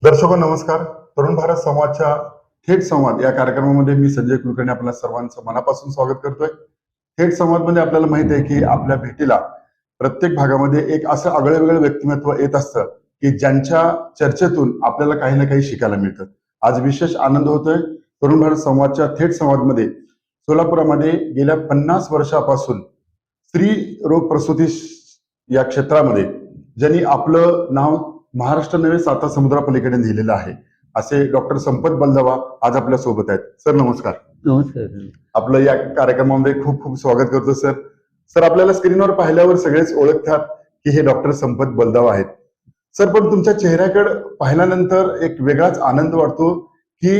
दर्शको नमस्कार. तरुण भारत संवादच्या थेट संवाद या कार्यक्रमामध्ये मी संजय कुलकर्णी आपल्या सर्वांचं मनापासून स्वागत करतोय. थेट संवाद म्हणजे आपल्याला माहित आहे की आपल्या भेटीला प्रत्येक भागामध्ये एक असं आगळेवेगळं व्यक्तिमत्व येत असतं की ज्यांच्या चर्चेतून आपल्याला काही ना काही शिकायला मिळतं. आज विशेष आनंद होतोय तरुण भारत संवादच्या थेट संवादमध्ये सोलापुरामध्ये गेल्या 50 वर्षापासून स्त्री रोग प्रसूती या क्षेत्रामध्ये ज्यांनी आपलं नाव महाराष्ट्र नव्हे साता समुद्रापलीकडे लिहिलेलं आहे असे डॉक्टर संपत बलदवा आज आपल्या सोबत आहेत. सर नमस्कार. नमस्कार. आपलं या कार्यक्रमामध्ये खूप खूप स्वागत करतो सर. सर आपल्याला स्क्रीनवर पाहिल्यावर सगळेच ओळखतात की हे डॉक्टर संपत बलदवा आहेत. सर पण तुमच्या चेहऱ्याकडे पाहिल्यानंतर एक वेगळाच आनंद वाटतो की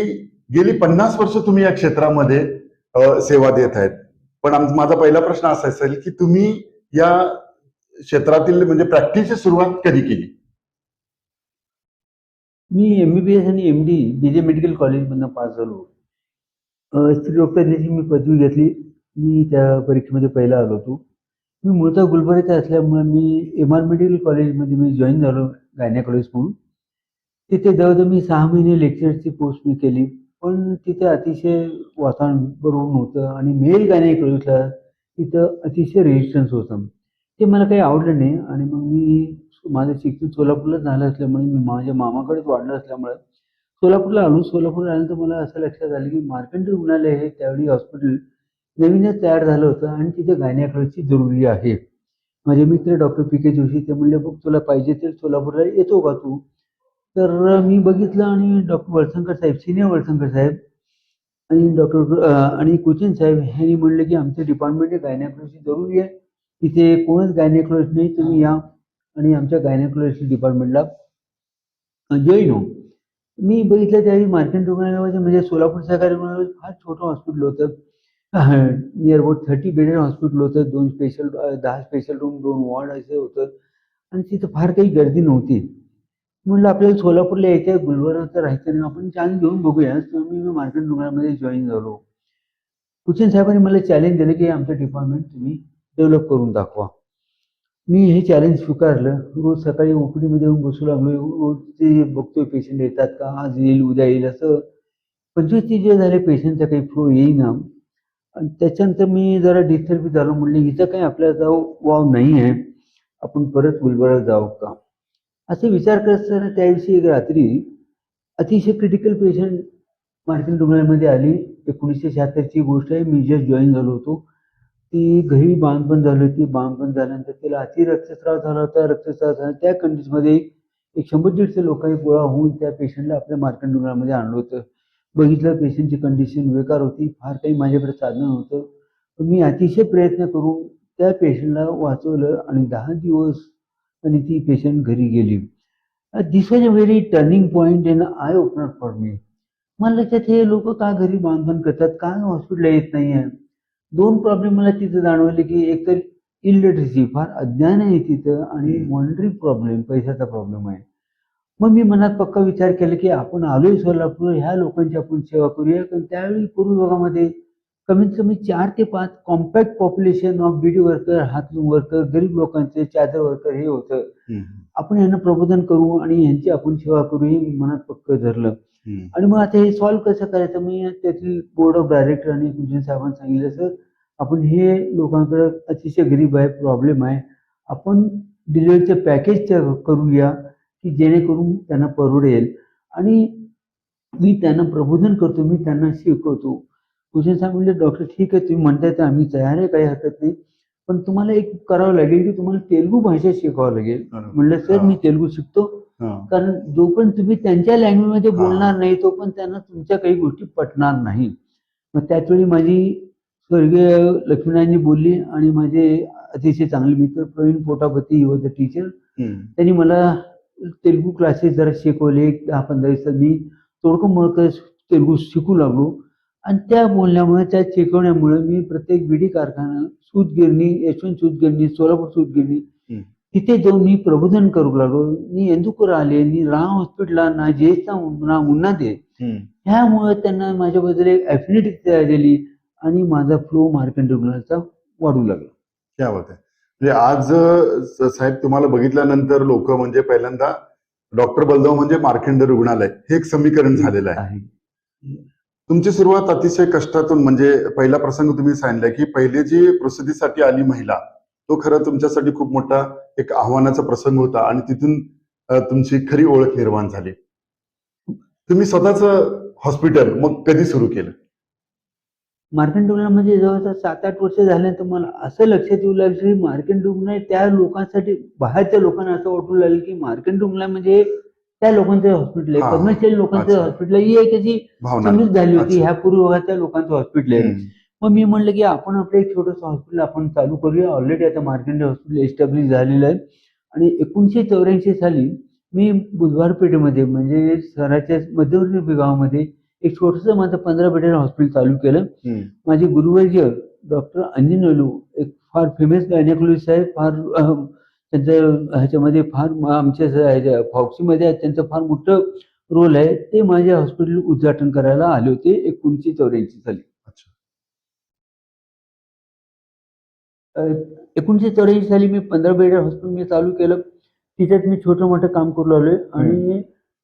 गेली 50 वर्ष तुम्ही या क्षेत्रामध्ये सेवा देत आहेत. पण माझा पहिला प्रश्न असा असेल की तुम्ही या क्षेत्रातील म्हणजे प्रॅक्टिसची सुरुवात कधी केली? मी MBBS आणि MD BJ मेडिकल कॉलेजमधनं पास झालो. स्त्रीरोगतज्ञाची मी पदवी घेतली. मी त्या परीक्षेमध्ये पहिला आलो होतो. मी मूळतः गुलबर्ग्याचा असल्यामुळे मी MR मेडिकल कॉलेजमध्ये मी जॉईन झालो गायनेकॉलॉजिस्ट म्हणून. तिथे जवळजवळ मी 6 महिने लेक्चरची पोस्ट मी केली. पण तिथे अतिशय वातावरण बरोबर नव्हतं आणि मेल गायनेकॉलॉजिस्टला तिथं अतिशय रेजिस्टन्स होतं. ते मला काही आवडलं नाही आणि मग मी माझं शिक्षण सोलापूरला झालं असल्यामुळे मी माझ्या मामाकडेच वाढलं असल्यामुळे सोलापूरला आलो. सोलापूरला आल्यानंतर मला असं लक्षात आलं की मार्कंडेय रुग्णालय हे त्यावेळी हॉस्पिटल नवीनच तयार झालं होतं आणि तिथे गायनेकॉलॉजी जरुरी आहे. माझे मित्र डॉक्टर PK जोशी ते म्हणले, बघ तुला पाहिजे तर सोलापूरला येतो का तू? तर मी बघितलं आणि डॉक्टर वळसंकर साहेब, सिनियर वळसंकर साहेब आणि डॉक्टर आणि कोचिन साहेब यांनी म्हणले की आमचं डिपार्टमेंट गायनेकॉलॉजी जरुरी आहे. तिथे कोणच गायनेकॉलॉजिस्ट नाही, तुम्ही या आणि आमच्या गायनेकॉलॉजी डिपार्टमेंटला जॉईन हो. मी बघितलं त्यावेळी मार्कंडेय रुग्णालयामध्ये म्हणजे सोलापूर सहकारी रुग्णालयामध्ये फार छोटं हॉस्पिटल होतं. नियर अबाउट 30 बेडेड हॉस्पिटल होतं. 10 स्पेशल रूम, 2 वॉर्ड असं होतं आणि तिथं फार काही गर्दी नव्हती. म्हटलं आपल्याला सोलापूरला यायचं आहे, गुलबर्गात राहायचं नाही, आपण चान्स घेऊन बघूया. तर मी मार्कंडेय रुग्णालयामध्ये जॉईन झालो. कुचिन साहेबांनी मला चॅलेंज दिलं की आमचं डिपार्टमेंट तुम्ही डेव्हलप करून दाखवा. मी हे चॅलेंज स्वीकारलं. रोज सकाळी OPD मध्ये येऊन बसू लागलो. रोज ते बघतोय पेशंट येतात का, आज येईल उद्या येईल असं 25-30 दिवस झाले पेशंटचा काही फ्लो येईना. आणि त्याच्यानंतर मी जरा डिस्टर्ब झालो. म्हणले हिचं काही आपल्याला जाऊ वाव नाही आहे, आपण परत गुलबर्गात जाऊ का असे विचार करत असताना त्याविषयी एक रात्री अतिशय क्रिटिकल पेशंट मार्कंडेय रुग्णालयामध्ये आली. 1976ची गोष्ट आहे. मी जस्ट जॉईन झालो होतो. ती घरी बाळंतपण झाली होती. बाळंतपण झाल्यानंतर तिला अति रक्तस्राव झाला होता. रक्तस्राव झाला त्या कंडिशनमध्ये एक 100-150 लोकांनी गोळा होऊन त्या पेशंटला आपल्या मार्कंडेय रुग्णालयामध्ये आणलं होतं. बघितलं पेशंटची कंडिशन बेकार होती. फार काही माझ्याकडे साधन नव्हतं. पण मी अतिशय प्रयत्न करून त्या पेशंटला वाचवलं आणि 10 दिवस आणि ती पेशंट घरी गेली. This was a very turning point and eye opener for me. मला लक्षात हे लोक का घरी बांधकाम करतात, का हॉस्पिटलला येत नाही आहे. 2 प्रॉब्लेम मला तिथं जाणवले की एक तर इलिटरसी, फार अज्ञान आहे तिथं आणि मॉनिटरी प्रॉब्लेम, पैशाचा प्रॉब्लेम आहे. मग मी मनात पक्का विचार केला की आपण आलोय सोलापूर, ह्या लोकांची आपण सेवा करूया. कारण त्यावेळी पूर्व भागामध्ये कमीत कमी 4 ते 5 compact population of BD worker, handloom worker, गरीब लोकांचे चादर वर्कर हे होतं. आपण यांना प्रबोधन करू आणि यांची आपण सेवा करू हे मनात पक्क धरलं. आणि मग आता हे सॉल्व्ह कसं करायचं, मी त्यातील बोर्ड ऑफ डायरेक्टर आणि कुचिन साहेबांना सांगितलं, सर आपण हे लोकांकडे अतिशय गरीब आहे, प्रॉब्लेम आहे, आपण डिलिव्हरीचं पॅकेज करूया की जेणेकरून त्यांना परवडेल आणि मी त्यांना प्रबोधन करतो, मी त्यांना शिकवतो. कुचिन साहेब म्हणले, डॉक्टर ठीक आहे तुम्ही म्हणताय तर आम्ही तयार आहे, काही हरकत नाही, पण तुम्हाला एक करावं लागेल की तुम्हाला तेलुगू भाषा शिकावं लागेल. म्हणलं सर मी तेलुगू शिकतो, कारण जोपर्यंत तुम्ही त्यांच्या लँग्वेजमध्ये बोलणार नाही तोपर्यंत त्यांना तुमच्या काही गोष्टी पटणार नाही. मग त्याच वेळी माझी स्वर्गीय लक्ष्मीनारायणजी बोलली आणि माझे अतिशय चांगले मित्र प्रवीण पोटापती वॉज द टीचर, त्यांनी मला तेलुगू क्लासेस जरा शिकवले. 10-15 दिवसात मी तोडकं मोडकं तेलुगू शिकू लागलो आणि त्या बोलण्यामुळे, त्या शिकवण्यामुळे मी प्रत्येक BD कारखाना, सूतगिरणी, यशवंत सूतगिरणी, सोलापूर सूतगिरणी तिथे जाऊन मी प्रबोधन करू लागलो. मी ఎందుకు आले, मी रा हॉस्पिटलला ना जेचा ना उन्हाते, ह्यामुळे त्यांना माझ्याबद्दल एक ॲफिनिटी तयार झाली आणि माझा फ्लो मार्कंडेय रुग्णालयाचा वाढू लागला. क्या बात आहे. म्हणजे आज साहेब तुम्हाला बघितल्यानंतर लोक म्हणजे पहिल्यांदा डॉक्टर बलदेव म्हणजे मार्कंड रुग्णालय हे एक समीकरण झालेलं आहे. तुमची सुरुवात अतिशय कष्टातून, म्हणजे पहिला प्रसंग तुम्ही सांगितलाय की पहिली जी प्रसूतीसाठी आली महिला, तो खरं तुमच्यासाठी खूप मोठा एक आव्हानाचा प्रसंग होता आणि तिथून तुमची खरी ओळख निर्माण झाली. तुम्ही स्वतःच हॉस्पिटल मग कधी सुरू केलं? मार्कंड रुग्णामध्ये जवळजवळ 7-8 वर्ष झाल्यानंतर मला असं लक्षात येऊ लागलं की मार्कंड रुग्णालय त्या लोकांसाठी, बाहेरच्या लोकांना असं वाटू लागलं की मार्कंड रुग्णालय म्हणजे त्या लोकांचं हॉस्पिटल आहे, हा, कर्मचारी लोकांचं अच्छा. हॉस्पिटल आहे, ही एक अशी भावना. समजूत झाली होती अच्छा. ह्या पूर्व भागाच्या लोकांचं हॉस्पिटल आहे. हम्म. मग मी म्हणलं की आपण आपलं एक छोटंसं हॉस्पिटल आपण चालू करूया. ऑलरेडी आता मार्कंड हॉस्पिटल एस्टॅब्लिश झालेलं आहे. आणि 1984 साली मी बुधवार पेठेमध्ये, म्हणजे शहराच्या मध्यवर्ती विभागामध्ये एक छोटंसं माझं 15 बेडेड हॉस्पिटल चालू केलं. माझे गुरुवर्य डॉक्टर अंजन नलू एक फार फेमस गायनेकोलॉजिस्ट आहे, फार त्यांचं ह्याच्यामध्ये फार आमच्या ह्याच्या फॉक्सीमध्ये त्यांचं फार मोठं रोल आहे. ते माझ्या हॉस्पिटल उद्घाटन करायला आले होते 1984 साली. 1984 साली मी 15 बेडेड हॉस्पिटल मी चालू केलं. तिच्यात मी छोटं मोठं काम करू लागलोय आणि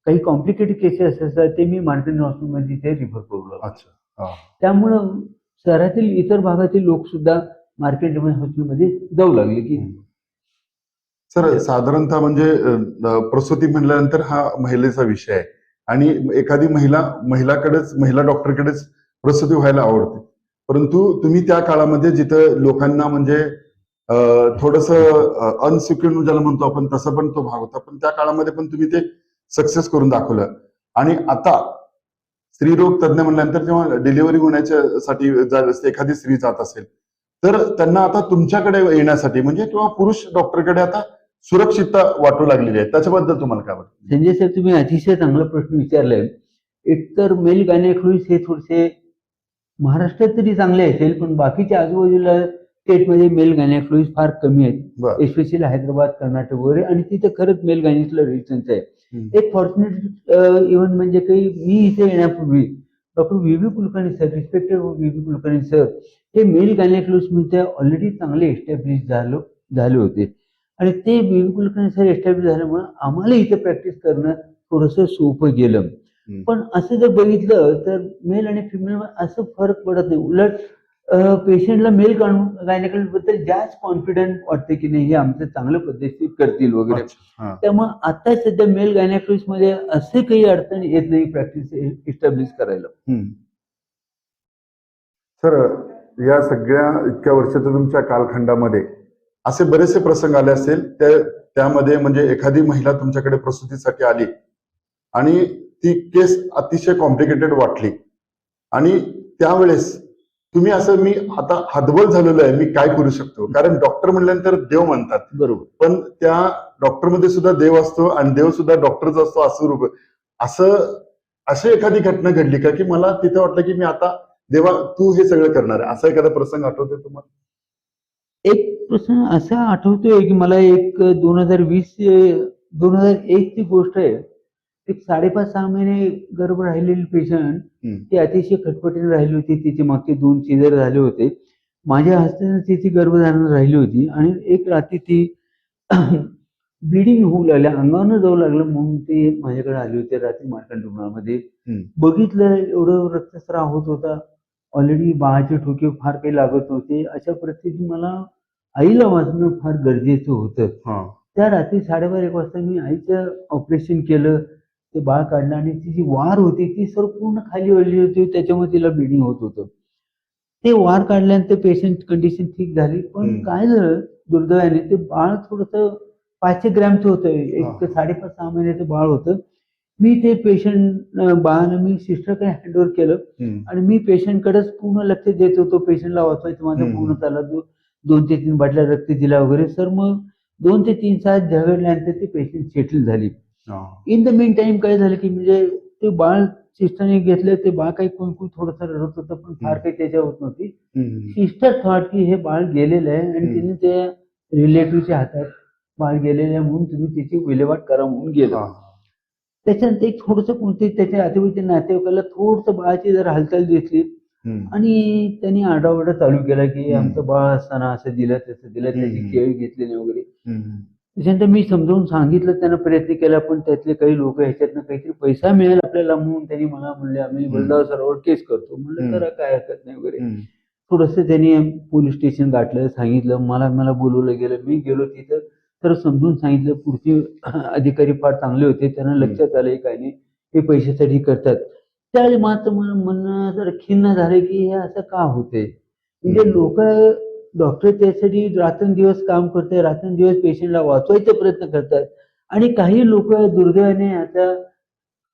काही कॉम्प्लिकेटेड केसेस असतात ते मी मार्कंड हॉस्पिटलमध्ये तिथे रिफर करू लागलो. अच्छा. त्यामुळं शहरातील इतर भागातील लोक सुद्धा मार्कंड हॉस्पिटलमध्ये जाऊ लागले की सर, साधारणतः म्हणजे प्रसूती म्हणल्यानंतर हा महिलेचा विषय आहे आणि एखादी महिला डॉक्टरकडेच प्रसूती व्हायला आवडते. परंतु तुम्ही त्या काळामध्ये जिथं लोकांना म्हणजे थोडस अनसिक्युअर ज्याला म्हणतो आपण, तसा पण तो भाग होता, पण त्या काळामध्ये पण तुम्ही ते सक्सेस करून दाखवलं. आणि आता स्त्रीरोग तज्ञ म्हणल्यानंतर जेव्हा डिलिव्हरी होण्यासाठी एखादी स्त्री जात असेल तर त्यांना आता तुमच्याकडे येण्यासाठी म्हणजे किंवा पुरुष डॉक्टरकडे आता सुरक्षितता वाटू लागलेली आहे, त्याच्याबद्दल तुम्हाला काय वाटतं? संजय साहेब, तुम्ही अतिशय चांगला प्रश्न विचारलाय. एकतर मेल गायनेकोलॉजिस्ट हे थोडेसे महाराष्ट्रात तरी चांगले असेल, पण बाकीच्या आजूबाजूला स्टेटमध्ये मेल गायनेकोलॉजिस्ट फार कमी आहेत, एस्पेशली हैदराबाद, कर्नाटक वगैरे, आणि तिथे खरंच मेल गायनेकला रेजिस्टन्स आहे. एक फॉर्च्युनेट इव्हन म्हणजे काही मी इथे येण्यापूर्वी doctor V Kulkarni sir, respected V Kulkarni sir, हे मेल गायनेकोलॉजिस्ट मध्ये ऑलरेडी चांगले एस्टॅब्लिश झाले होते. आणि ते व्ही कुलकर्णी सर एस्टॅब्लिश झाल्यामुळे आम्हाला इथे प्रॅक्टिस करणं थोडंसं सोपं गेलं. पण असं जर बघितलं तर मेल आणि फिमेल असं फरक पडत नाही. उलट पेशंटला मेल गायनेकोलॉजिस्ट बद्दल जास्त कॉन्फिडंट वाटते की नाही, हे आमचं चांगल्या पद्धतीने करतील वगैरे. त्यामुळे आता सध्या मेल गायनेकोलॉजिस्ट मध्ये असे काही अडचण येत नाही प्रॅक्टिस एस्टॅब्लिश करायला. सर, या सगळ्या इतक्या वर्षाच्या तुमच्या कालखंडामध्ये असे बरेचसे प्रसंग आले असेल, त्यामध्ये म्हणजे एखादी महिला तुमच्याकडे प्रसूतीसाठी आली आणि ती केस अतिशय कॉम्प्लिकेटेड वाटली आणि त्यावेळेस तुम्ही असं, मी आता हतबल झालेलो आहे, मी काय करू शकतो, कारण डॉक्टर म्हणल्यानंतर देव म्हणतात, बरोबर, पण त्या डॉक्टर मध्ये सुद्धा देव असतो आणि देव सुद्धा डॉक्टरचा असतो, असं रूप. अशी एखादी घटना घडली का की मला तिथे वाटलं की मी आता देवा तू हे सगळं करणार आहे, असा एखादा प्रसंग आठवतोय तुम्हाला? एक प्रश्न असा आठवतोय की मला एक 2001 ची गोष्ट आहे. एक 5.5-6 महिने गर्भ राहिलेली पेशंट, ती अतिशय खटपटीने राहिली होती. तिचे मागचे 2 सिझर झाले होते. माझ्या हस्ते तिची गर्भधारणा राहिली होती आणि एक रात्री ती ब्लिडिंग होऊ लागल्या, अंगावरनं जाऊ लागलं, म्हणून ते माझ्याकडे आले होते रात्री मार्कंड रुग्णालयामध्ये. बघितलं एवढं रक्तस्राव होत होता, ऑलरेडी बाळाचे ठोके फार काही लागत होते. अशा परिस्थितीत मला आईला वाचणं फार गरजेचं होतं. त्या रात्री 12:30-1 वाजता मी आईचं ऑपरेशन केलं, ते बाळ काढलं आणि ती जी वार होती ती सर्व पूर्ण खाली वळली होती, त्याच्यामुळे तिला ब्लिडिंग होत होतं. ते वार काढल्यानंतर पेशंट कंडिशन ठीक झाली, पण काय झालं दुर्दैवाने, ते बाळ थोडंसं 500 ग्रॅमचं होतं, एक 5.5-6 महिन्याचं बाळ होतं. मी ते पेशंट बाळाला मी सिस्टरकडे हँडओव्हर केलं आणि मी पेशंटकडेच पूर्ण लक्ष देत होतो. पेशंटला वाचवायचं माझं पूर्ण चाललं. 2 ते 3 बाटल्या रक्त दिला वगैरे. सर, मग 2 ते 3 तास झगडल्यानंतर ते पेशंट सेटल झाली. इन द मेन टाइम काय झालं की म्हणजे ते बाळ सिस्टरने घेतलं, ते बाळ काही कोण थोडंसं रडत होतं, पण फार काही त्याच्या होत नव्हती. सिस्टर थॉट की हे बाळ गेलेलं आहे आणि तिने त्या रिलेटिव्हच्या हातात बाळ गेलेलं आहे म्हणून तुम्ही त्याची विल्हेवाट करा म्हणून गेलं. त्याच्यानंतर एक थोडंसं कोणते त्याच्या आजूबाजूच्या नातेवाईकाला थोडंसं बाळाची जर हालचाल दिसली आणि त्यांनी आरडाओरडा चालू केला की आमचं बाळ असताना असं दिलं तसं दिलं, त्याची केअर घेतली नाही वगैरे. त्याच्यानंतर मी समजावून सांगितलं, त्यांना प्रयत्न केला, पण त्यातले काही लोक ह्याच्यातनं काहीतरी पैसा मिळेल आपल्याला म्हणून त्यांनी मला म्हणले, आम्ही बलदाव सरावर केस करतो. म्हणलं करा, काय हरकत नाही वगैरे. थोडंसं त्यांनी पोलीस स्टेशन गाठलं, सांगितलं, मला मला बोलवलं गेलं. मी गेलो तिथं, तर समजून सांगितलं. पुढचे अधिकारी फार चांगले होते, त्यांना लक्षात आलं काय नाही, हे पैशासाठी करतात. त्यावेळी मात्र मला म्हणणं जरा खिन्न झालं की हे असं का होते. म्हणजे लोक, डॉक्टर त्यासाठी रात्रंदिवस काम करतात, रात्रंदिवस पेशंटला वाचवायचा प्रयत्न करतात, आणि काही लोक दुर्दैवाने आता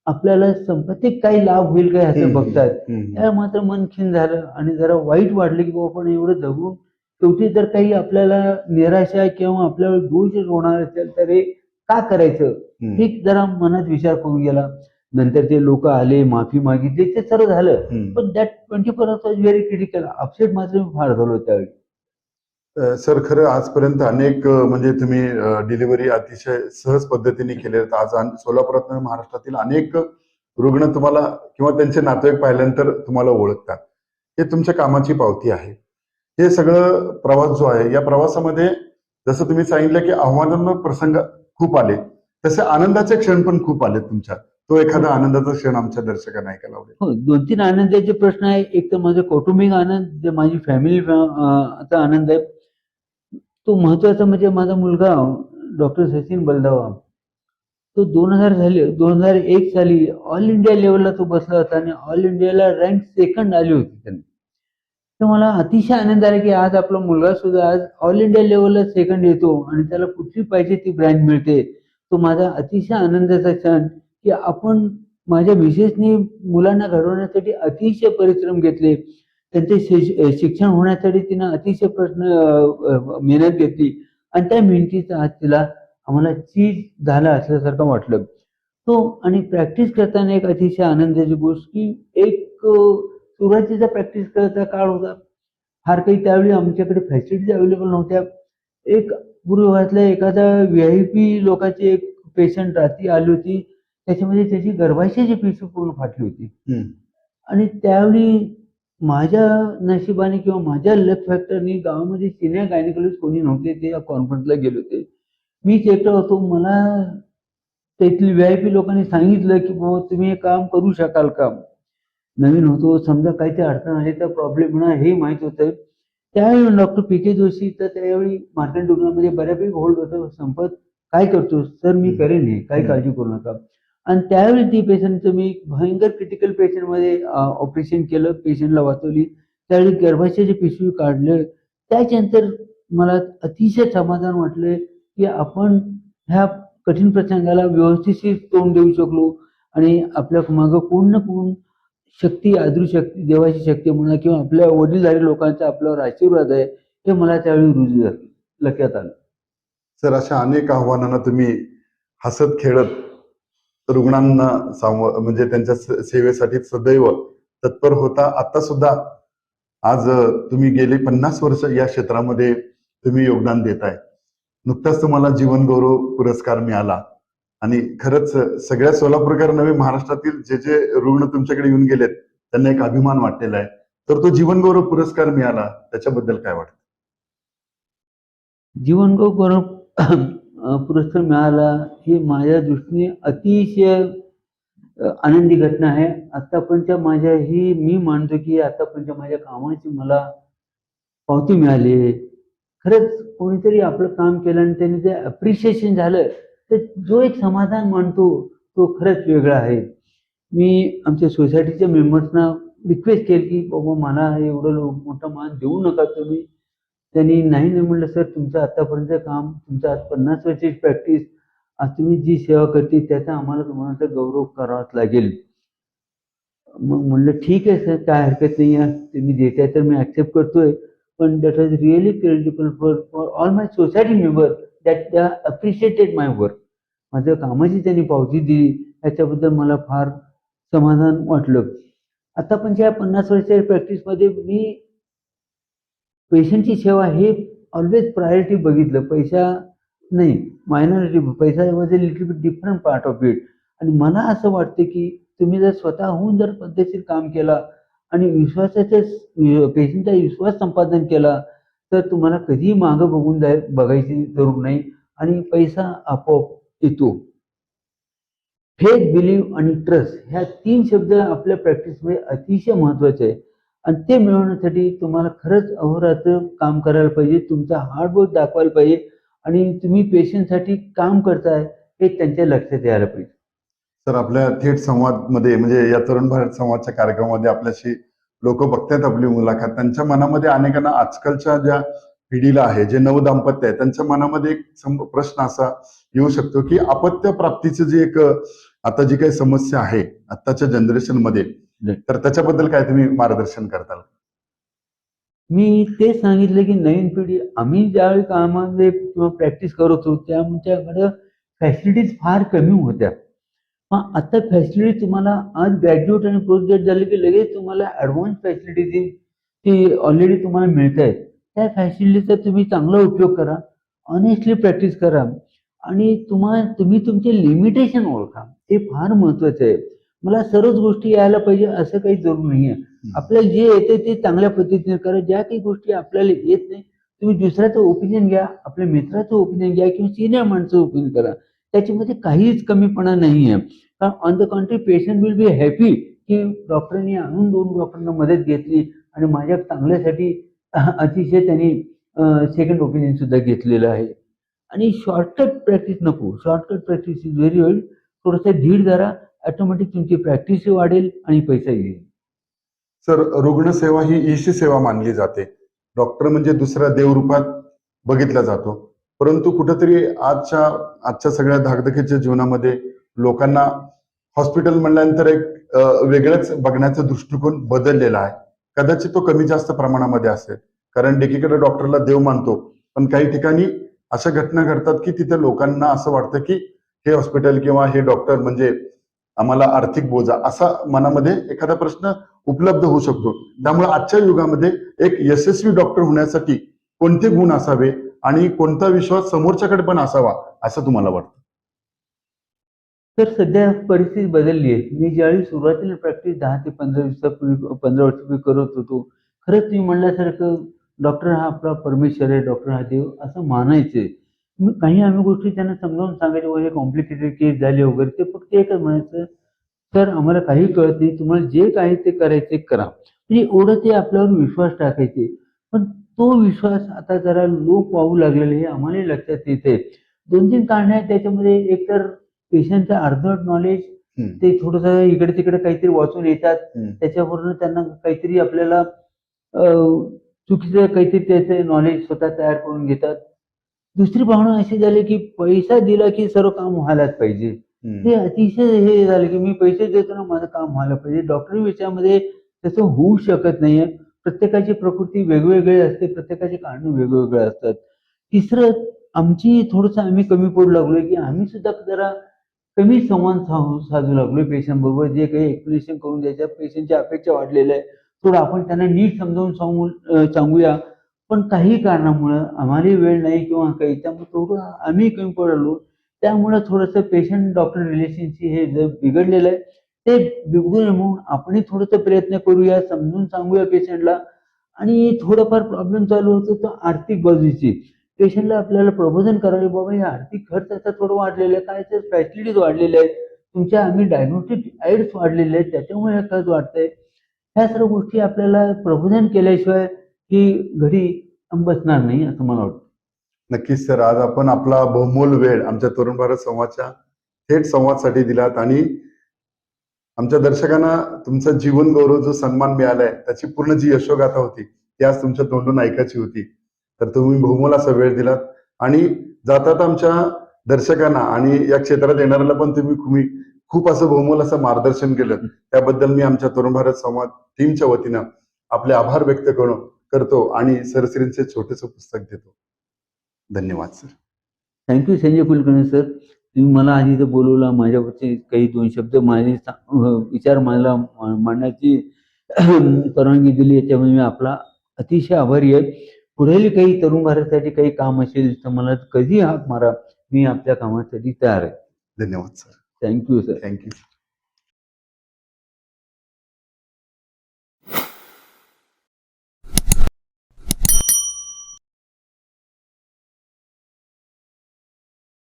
आपल्याला संपत्तीत काही लाभ होईल काय असं बघतात. त्या मात्र मन खिन्न झालं आणि जरा वाईट वाटलं की बाबा पण एवढं जगून शेवटी जर काही आपल्याला निराशा किंवा आपल्यावर दोष होणार असेल तर हे का करायचं, हे जरा मनात विचार करून गेला. नंतर ते लोक आले, माफी मागितली, ते सर्व झालं. पण that 24 hours was very critical. Upset मात्र मी फार झालो त्यावेळी. सर, खरं आजपर्यंत अनेक म्हणजे तुम्ही डिलिव्हरी अतिशय सहज पद्धतीने केले आहेत. आज सोलापुरात महाराष्ट्रातील अनेक रुग्ण तुम्हाला किंवा त्यांचे नातेवाईक पाहिल्यानंतर तुम्हाला ओळखतात. हे तुमच्या कामाची पावती आहे. हे सगळं प्रवास जो आहे, या प्रवासामध्ये जसं तुम्ही सांगितलं की आव्हानात्मक प्रसंग खूप आले, तसे आनंदाचे क्षण पण खूप आले तुमच्यात. तो एखादा आनंदाचा क्षण आमच्या दर्शकांना ऐकायला आवडेल. हो, 2-3 आनंदाचे प्रश्न आहे. एक तर माझा कौटुंबिक आनंद, जे माझी फॅमिली चा आनंद आहे. तो महत्वाचा म्हणजे माझा मुलगा डॉक्टर सचिन बलदावा, तो 2001 साली ऑल इंडिया लेवलला तो बसला होता आणि ऑल इंडियाला रँक सेकंड आली होती त्यांनी. तर मला अतिशय आनंद आला की आज आपला मुलगा सुद्धा आज ऑल इंडिया लेवलला सेकंड येतो आणि त्याला कुठली पाहिजे ती ब्रँड मिळते. तो माझा अतिशय आनंदाचा क्षण की आपण, माझ्या मिसेसनी मुलांना घडवण्यासाठी अतिशय परिश्रम घेतले. त्यांचे शिक्षण होण्यासाठी तिनं अतिशय मेहनत घेतली आणि त्या मेहनतीचा आज तिला आम्हाला चीज झाला असल्यासारखं वाटलं. तो आणि प्रॅक्टिस करताना एक अतिशय आनंदाची गोष्ट की एक सुरुवातीचा प्रॅक्टिस करायचा काळ होता. फार काही त्यावेळी आमच्याकडे फॅसिलिटीज अवेलेबल नव्हत्या. एक पूर्वभागातल्या एखादा VIP लोकांची एक पेशंट रात्री आली होती. त्याच्यामध्ये त्याची गर्भाशयाची पिशवी पूर्ण फाटली होती. आणि त्यावेळी माझ्या नशिबाने किंवा माझ्या लक फॅक्टरनी गावामध्ये सिनियर गायनेकॉलॉजिस्ट कोणी नव्हते. ते या कॉन्फरन्सला गेले होते. मीच एकटा होतो. मला त्यातली VIP लोकांनी सांगितलं की बाबा तुम्ही हे काम करू शकाल का. नवीन होतो, समजा काहीतरी अडचण आली तर प्रॉब्लेम होणार हे माहित होतं. त्यावेळी डॉक्टर PK जोशी तर त्यावेळी मार्कंड रुग्णामध्ये बऱ्यापैकी होल्ड होतं. संपत, काय करतो सर, मी करेन, हे काही काळजी करू नका. आणि त्यावेळी ती पेशंटचं मी भयंकर क्रिटिकल पेशंटमध्ये ऑपरेशन केलं, पेशंटला वाचवली. त्यावेळी गर्भाशयाची पिशवी काढलं. त्याच्यानंतर मला अतिशय समाधान वाटलं की आपण ह्या कठीण प्रसंगाला व्यवस्थित तोंड देऊ शकलो आणि आपल्या मागं कोण ना कोण शक्ती, अदृशक्ती, देवाची शक्ती म्हणा किंवा आपल्या वडीलधारी लोकांचा आपल्यावर आशीर्वाद आहे, हे मला त्यावेळी रुजू झालं, लक्षात आलं. सर, अशा अनेक आव्हानांना तुम्ही हसत खेळत रुग्णांना म्हणजे त्यांच्या सेवेसाठी सदैव तत्पर होता. आता सुद्धा आज तुम्ही गेली 50 वर्ष या क्षेत्रामध्ये तुम्ही योगदान देताय. नुकताच तुम्हाला जीवन गौरव पुरस्कार मिळाला आणि खरंच सगळ्या सोलापूरकर नव्हे, महाराष्ट्रातील जे जे रुग्ण तुमच्याकडे येऊन गेलेत त्यांना एक अभिमान वाटलेला आहे. तर तो जीवन गौरव पुरस्कार मिळाला, त्याच्याबद्दल काय वाटतं? जीवन गौरव पुरस्कार मिळाला ही माझ्या दृष्टीने अतिशय आनंदी घटना आहे. आतापर्यंत माझ्या ही मी मानतो की आतापर्यंत माझ्या कामाची मला पावती मिळाली आहे. खरंच कोणीतरी आपलं काम केलं आणि त्यांनी ते अप्रिशिएशन झालं तर जो एक समाधान मानतो तो खरंच वेगळा आहे. मी आमच्या सोसायटीच्या मेंबर्सना रिक्वेस्ट केली की बाबा मला एवढं मोठं मान देऊ नका तुम्ही. त्यांनी नाही नाही म्हणलं, सर तुमचं आतापर्यंत काम, तुमचं आज 50 वर्षाची प्रॅक्टिस, आज तुम्ही जी सेवा करते त्याचा आम्हाला तुम्हाला गौरव करावाच लागेल. मग म्हणलं ठीक आहे सर, काय हरकत नाही आहे, तुम्ही देताय तर मी ॲक्सेप्ट करतोय. पण that was really credible for all my society member that they appreciated my work. माझ्या कामाची त्यांनी पावती दिली, याच्याबद्दल मला फार समाधान वाटलं. आता पण ज्या 50 वर्षाच्या प्रॅक्टिसमध्ये मी पेशंटची सेवा हे ऑलवेज प्रायोरिटी बघितलं. पैसा नाही, मायनॉरिटी. पैसा was a little bit different part of it. आणि मला असं वाटतं की तुम्ही जर स्वतःहून जर पद्धतशीर काम केला आणि पेशंटचा विश्वास संपादन केला तर तुम्हाला कधीही मागं बघायची जरूर नाही. आणि पैसा आपोआप येतो. फेथ, बिलीव्ह आणि ट्रस्ट ह्या 3 शब्द आपल्या प्रॅक्टिसमध्ये अतिशय महत्त्वाचे आहे आणि ते मिळवण्यासाठी तुम्हाला खरंच अहोरात्र काम करायला पाहिजे. तुमचा हार्डवर्क दाखवायला पाहिजे आणि तुम्ही पेशंटसाठी काम करताय हे त्यांच्या लक्षात यायला पाहिजे. तर आपल्या थेट संवादमध्ये म्हणजे या तरुण भारत संवादच्या कार्यक्रमामध्ये आपल्याशी लोक बघतायत आपली मुलाखत. त्यांच्या मनामध्ये अनेकांना आजकालच्या ज्या पिढीला आहे, जे नवदाम्पत्य आहे, त्यांच्या मनामध्ये एक प्रश्न असा येऊ शकतो की अपत्य प्राप्तीची जी एक आता जी काही समस्या आहे आताच्या जनरेशन मध्ये, तर त्याच्याबद्दल काय तुम्ही मार्गदर्शन करताल? मी तेच सांगितलं की नवीन पिढी आम्ही ज्यावेळी कामामध्ये किंवा प्रॅक्टिस करत होतो त्याच्याकडं फॅसिलिटीज फार कमी होत्या. मग आता फॅसिलिटी तुम्हाला आज ग्रॅज्युएट आणि पोस्ट ग्रॅज्युएट झाले की लगेच तुम्हाला ॲडव्हान्स फॅसिलिटी ती ऑलरेडी तुम्हाला मिळत आहेत. त्या फॅसिलिटीचा तुम्ही चांगला उपयोग करा, ऑनेस्टली प्रॅक्टिस करा आणि तुम्ही तुमचे लिमिटेशन ओळखा. ते फार महत्त्वाचं आहे. मला सर्वच गोष्टी यायला पाहिजे असं काही जरूर नाही आहे. आपल्याला जे येते ते चांगल्या पद्धतीने करा. ज्या काही गोष्टी आपल्याला येत नाही तुम्ही दुसऱ्याचं ओपिनियन घ्या, आपल्या मित्राचं ओपिनियन घ्या किंवा सिनियर माणसाचं ओपिनियन करा. त्याच्यामध्ये काहीच कमीपणा नाही आहे. कारण on the contrary patient will be happy की डॉक्टरांनी आणून 2 डॉक्टरांना मदत घेतली आणि माझ्या चांगल्यासाठी अतिशय त्यांनी सेकंड ओपिनियन सुद्धा घेतलेलं आहे. आणि शॉर्टकट प्रॅक्टिस नको. शॉर्टकट प्रॅक्टिस इज व्हेरी वेल. थोडंसं धीर धरा, ऑटोमॅटिक तुमची प्रॅक्टिस वाढेल आणि पैसा येईल. सर, रुग्णसेवा ही ईशी सेवा मानली जाते. डॉक्टर म्हणजे दुसऱ्या देवरूपात बघितला जातो. परंतु कुठेतरी आजच्या सगळ्या धाकधकीच्या जीवनामध्ये लोकांना हॉस्पिटल म्हणल्यानंतर एक वेगळंच बघण्याचा दृष्टिकोन बदललेला आहे. कदाचित तो कमी जास्त प्रमाणामध्ये असेल, कारण एकीकडे डॉक्टरला देव मानतो, पण काही ठिकाणी अशा घटना घडतात की तिथे लोकांना असं वाटतं की हे हॉस्पिटल किंवा हे डॉक्टर म्हणजे आम्हाला आर्थिक बोजा, असा मनामध्ये एखादा प्रश्न उपलब्ध होऊ शकतो. त्यामुळे आजच्या युगामध्ये एक यशस्वी डॉक्टर होण्यासाठी कोणते गुण असावे आणि कोणता विश्वास समोरच्याकडे पण असावा असं तुम्हाला वाटतं? तर सध्या परिस्थिती बदलली आहे. मी ज्यावेळी सुरुवातीला प्रॅक्टिस 10 ते 15 दिवसापूर्वी 15 वर्षापूर्वी करत होतो. खरंच तुम्ही म्हणल्यासारखं डॉक्टर हा आपला परमेश्वर आहे, डॉक्टर हा देव असं मानायचे. मग काही आम्ही गोष्टी त्यांना समजावून सांगायचे वगैरे कॉम्प्लिकेटेड केस झाले वगैरे ते फक्त एकच म्हणायचं, "सर आम्हाला काही कळत नाही. तुम्हाला जे काही ते करायचे करा." म्हणजे एवढं ते आपल्यावर विश्वास टाकायचे. पण तो विश्वास आता जरा लोप पाहू लागलेला हे आम्हालाही लक्षात येते. 2-3 कारणे आहेत त्याच्यामध्ये. एक तर पेशंटचं अर्धवट नॉलेज, ते थोडंसं इकडे-तिकडे काहीतरी वाचून येतात. त्याच्यावरून त्यांना काहीतरी आपल्याला चुकीचं काहीतरी त्याचं नॉलेज स्वतः तयार करून घेतात. दुसरी भावना अशी झाली की पैसा दिला की सर्व काम व्हायलाच पाहिजे. ते अतिशय हे झालं की मी पैसे देतो ना माझं काम व्हायला पाहिजे. डॉक्टरी विषयामध्ये तसं होऊ शकत नाहीये. प्रत्येकाची प्रकृती वेगवेगळी असते, प्रत्येकाची कारणं वेगवेगळे असतात. तिसरं आमची थोडंसं आम्ही कमी पडू लागलोय की आम्ही सुद्धा जरा कमी संवाद साधू लागलोय पेशंटबरोबर. जे काही एक्सप्लेनेशन करून द्यायच्या, पेशंटच्या अपेक्षा वाढलेल्या आहे. थोडं आपण त्यांना नीट समजावून सांगूया. पण काही कारणामुळं आम्हालाही वेळ नाही किंवा काही, त्यामुळे थोडं आम्ही कमी पडलो. त्यामुळं थोडंसं पेशंट डॉक्टर रिलेशनशिप हे जे बिघडलेलं आहे, ते बिघडू नये म्हणून आपणही थोडंसं प्रयत्न करूया, समजून सांगूया पेशंटला. आणि थोडंफार प्रॉब्लेम चालू होतो तो आर्थिक बाजूची. पेशंटला आपल्याला प्रबोधन करावे, बाबा हे आर्थिक खर्च आता थोडं वाढलेलं आहे, काय तर फॅसिलिटीज वाढलेल्या आहेत. तुमच्या आम्ही डायग्नोस्टिक एड्स वाढलेले आहेत, त्याच्यामुळे हे खर्च वाढतंय. ह्या सर्व गोष्टी आपल्याला प्रबोधन केल्याशिवाय ही घडी बसणार नाही असं मला वाटतं. नक्कीच सर, आज आपण आपला बहुमोल वेळ आमच्या तरुण भारत संवादच्या थेट संवादसाठी दिलात आणि आमच्या दर्शकांना तुमचा जीवन गौरव जो सन्मान मिळालाय त्याची पूर्ण जी यशोगाथा होती ती आज तुमच्या तोंडून ऐकायची होती. तर तुम्ही बहुमोल असा वेळ दिलात आणि जातात आमच्या दर्शकांना आणि या क्षेत्रात येणाऱ्याला पण तुम्ही खूप असं बहुमोल असं मार्गदर्शन केलं. त्याबद्दल मी आमच्या तरुण भारत संवाद टीमच्या वतीनं आपले आभार व्यक्त करतो आणि सरश्रींचे छोटेसे पुस्तक देतो. धन्यवाद sir. Thank you Sanjay Kulkarni sir. तुम्ही मला आज इथं बोलवलं, माझ्यावरचे काही 2 शब्द माझे विचार मला मांडण्याची परवानगी दिली, याच्यामुळे मी आपला अतिशय आभारी आहे. पुढेही काही तरुण भारतासाठी काही काम असेल तर मला कधी हाक मारा, मी आपल्या कामासाठी तयार आहे. धन्यवाद सर. Thank you sir. थँक्यू.